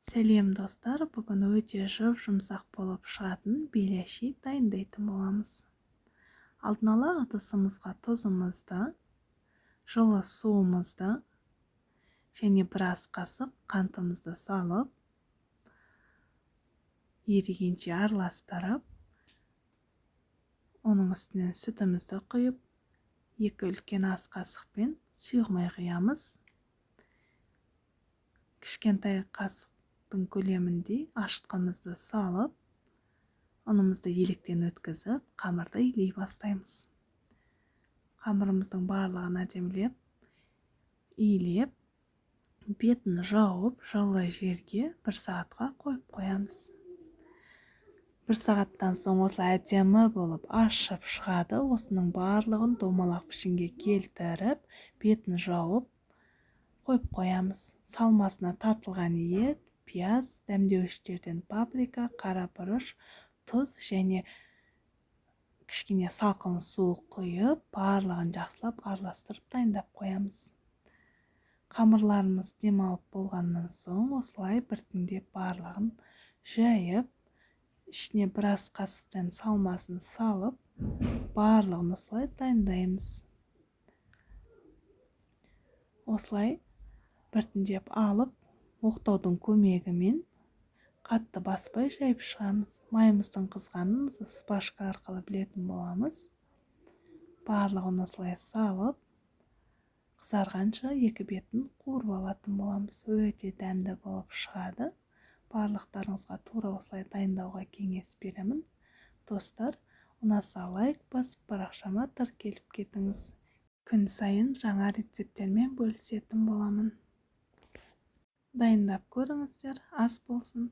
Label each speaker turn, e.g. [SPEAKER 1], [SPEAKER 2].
[SPEAKER 1] Сәлем достар, бүгін өте жұмсақ болып шығатын беляши дайындайтын боламыз. Алдын ала ыдысымызға тұзымызды, жылы суымызды және біраз қасық қантымызды салып, ерігенше араластырып, оның үстінен сүтімізді құйып, 2 үлкен ас қасықпен сұйық құямыз. Кішкентай қасықтың көлеміндей ашытқымызды салып, ұнымызды електен өткізіп, қамырды илей бастаймыз. Қамырымыздың барлығын әдемілеп, илеп, бетін жауып, жылы жерге 1 сағатқа қойып қоямыз. 1 сағаттан соң осылай әдемі болып ашып шығады. Осының барлығын домалақ пішінге келтіріп, бетін жауып, қойып қоямыз. Салмасына тартылған ет, пияз, дәмдеуіштерден паприка, қара бұрыш, тұз және кішкене салқын су құйып, барлығын жақсылап араластырып дайындап қоямыз. Қамырларымыз демалып болғаннан соң осылай біртіндеп барлығын жайып, ішіне біраз қасықтан салмасын салып, барлығын осылай дайындаймыз. Осылай біртіндеп алып, оқтаудың көмегімен қатты баспай жайып шығамыз. Майымыздың қызғанын спашка арқылы білетін боламыз. Барлығын осылай салып, қызарғанша 2 бетін қуырып алатын боламыз. Өте дәмді болып шығады. Барлықтарыңызға тура осылай дайындауға кеңес беремін. Достар, ұнаса лайк басып, парақшама тіркеліп кетіңіз. Күн сайын жаңа рецептермен бөлісетін боламын. Дайындап көріңіздер, ас болсын.